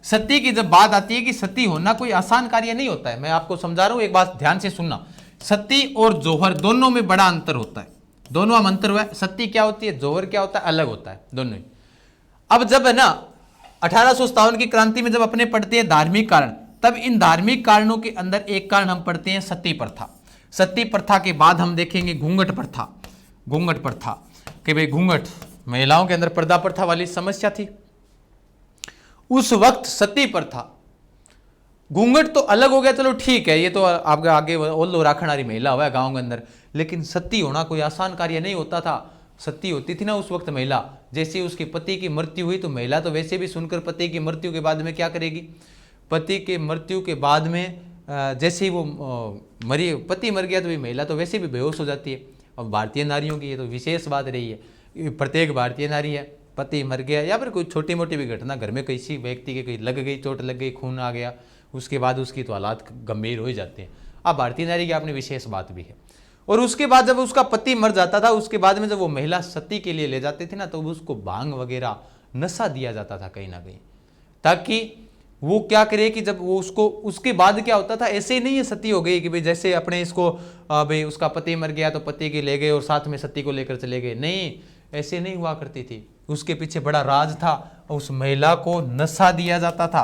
सती की जब बात आती है कि सती होना कोई आसान कार्य नहीं होता है, मैं आपको समझा रहा हूं, एक बात ध्यान से सुनना। सती और जौहर दोनों में बड़ा अंतर होता है, दोनों में अंतर हुआ है। सती क्या होती है, जौहर क्या होता है, अलग होता है दोनों ही। अब जब है ना 1857 की क्रांति में जब अपने पढ़ते हैं धार्मिक कारण, तब इन धार्मिक कारणों के अंदर एक कारण हम पढ़ते हैं सती प्रथा। सती प्रथा के बाद हम देखेंगे घूंघट प्रथा। घूंघट प्रथा कि भाई घूंघट, महिलाओं के अंदर पर्दा प्रथा वाली समस्या थी उस वक्त, सती प्रथा। घूंघट तो अलग हो गया, चलो ठीक है, ये तो आपके आगे ओल्लो राखणारी महिला हुआ है गांव के अंदर, लेकिन सती होना कोई आसान कार्य नहीं होता था। सती होती थी ना उस वक्त महिला, जैसे उसके पति की मृत्यु हुई तो महिला तो वैसे भी सुनकर पति की मृत्यु के बाद में क्या करेगी, पति के मृत्यु के बाद में जैसे ही वो मरी, पति मर गया तो महिला तो वैसे भी बेहोश हो जाती है। अब भारतीय नारियों की ये तो विशेष बात रही है, प्रत्येक भारतीय नारी है, पति मर गया या फिर कोई छोटी मोटी भी घटना घर में किसी व्यक्ति के कहीं लग गई, चोट लग गई, खून आ गया, उसके बाद उसकी तो हालात गंभीर हो ही जाते हैं। अब भारतीय नारी की अपनी विशेष बात भी है। और उसके बाद जब उसका पति मर जाता था, उसके बाद में जब वो महिला सती के लिए ले जाते थे ना, तो उसको भांग वगैरह नशा दिया जाता था कहीं ना कहीं, ताकि वो क्या करे कि जब वो उसको, उसके बाद क्या होता था, ऐसे ही नहीं है सती हो गई कि भाई जैसे अपने इसको भाई उसका पति मर गया तो पति के ले गए और साथ में सती को लेकर चले गए, नहीं, ऐसे नहीं हुआ करती थी। उसके पीछे बड़ा राज था, उस महिला को नशा दिया जाता था।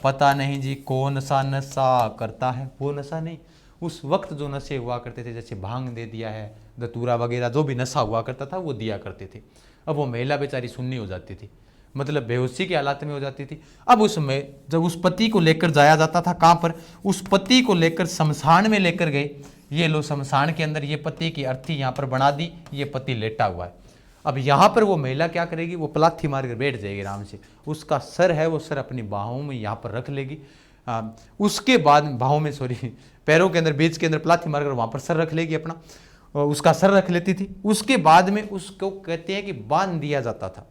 पता नहीं जी कौन सा नशा करता है, वो नशा नहीं, उस वक्त जो नशे हुआ करते थे, जैसे भांग दे दिया है, धतूरा वगैरह जो भी नशा हुआ करता था वो दिया करते थे। अब वो महिला बेचारी सुन्नी हो जाती थी, मतलब बेहोशी की हालत में हो जाती थी। अब उसमें जब उस पति को लेकर जाया जाता था, कहाँ पर, उस पति को लेकर शमशान में लेकर गए। ये लो शमशान के अंदर ये पति की अर्थी यहाँ पर बना दी, ये पति लेटा हुआ है। अब यहाँ पर वो महिला क्या करेगी, वो पलाथी मार कर बैठ जाएगी आराम से, उसका सर है वो सर अपनी बाहों में यहाँ पर रख लेगी। उसके बाद बाहों में, सॉरी, पैरों के अंदर, बीच के अंदर पलाथी मारकर वहाँ पर सर रख लेगी अपना, उसका सर रख लेती थी। उसके बाद में उसको कहते हैं कि बांध दिया जाता था,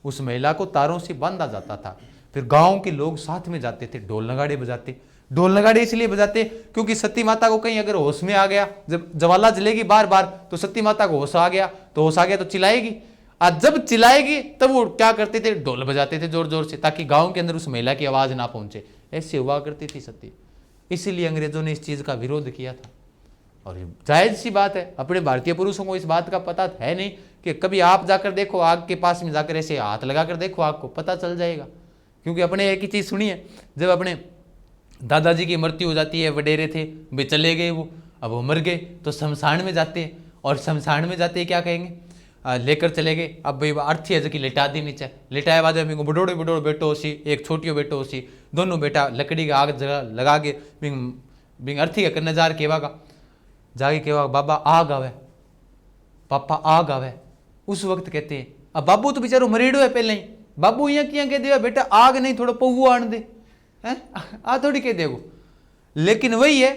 उस महिला को तारों से बांधा जाता था। फिर गांव के लोग साथ में जाते थे, ढोल नगाड़े बजाते। ढोल नगाड़े इसलिए बजाते क्योंकि सती माता को कहीं अगर होश में आ गया, जब ज्वाला जलेगी बार बार, तो सती माता को होश आ गया, तो चिल्लाएगी। आज जब चिल्लाएगी तब वो क्या करते थे, ढोल बजाते थे जोर जोर से, ताकि गांव के अंदर उस महिला की आवाज ना पहुंचे। ऐसे हुआ करती थी सती, इसीलिए अंग्रेजों ने इस चीज का विरोध किया था। और जायज सी बात है, अपने भारतीय पुरुषों को इस बात का पता है नहीं कि कभी आप जाकर देखो, आग के पास में जाकर ऐसे हाथ लगाकर देखो, आपको पता चल जाएगा। क्योंकि अपने एक ही चीज़ सुनिए, जब अपने दादाजी की मृत्यु हो जाती है, वडेरे थे, वे चले गए, वो अब वो मर गए, तो शमशान में जाते हैं, और शमशान में जाते क्या कहेंगे, लेकर चले गए। अब भाई अर्थी है जो कि लिटा दी नीचे, लिटाए बाद में बडोड़े बडोड़े बेटो होसी, एक छोटियो बेटो होसी, दोनों बेटा लकड़ी का आग लगा के बिंग अर्थी का करने जार केवा का जाके केवा, बाबा आग आवे, पापा आग आवे। उस वक्त कहते हैं, अब बाबू तो बेचारो मरीडो है पहले ही, बाबू यहाँ किया कह दिया बेटा आग नहीं, थोड़ा पौवो आन दे, हैं आ थोड़ी कह देगो। लेकिन वही है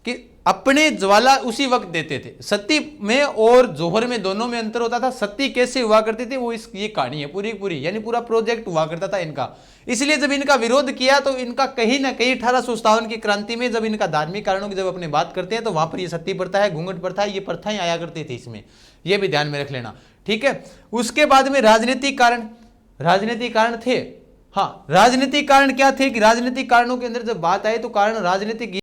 कि अपने ज्वाला उसी वक्त देते थे। सती में और जौहर में दोनों में अंतर होता था। सती कैसे हुआ करती थी वो ये कहानी है पूरी पूरी, यानी पूरा प्रोजेक्ट हुआ करता था इनका। इसलिए जब इनका विरोध किया तो इनका कहीं ना कहीं 1857 की क्रांति में जब इनका धार्मिक कारणों की जब अपने बात करते हैं तो वहां पर ये सती प्रथा है, घूंघट प्रथा है, ये प्रथाएं आया करती थी इसमें, ये भी ध्यान में रख लेना, ठीक है। उसके बाद में राजनीतिक कारण, राजनीतिक कारण थे। हाँ, राजनीतिक कारण क्या थे कि राजनीतिक कारणों के अंदर जब बात आए तो कारण राजनीतिक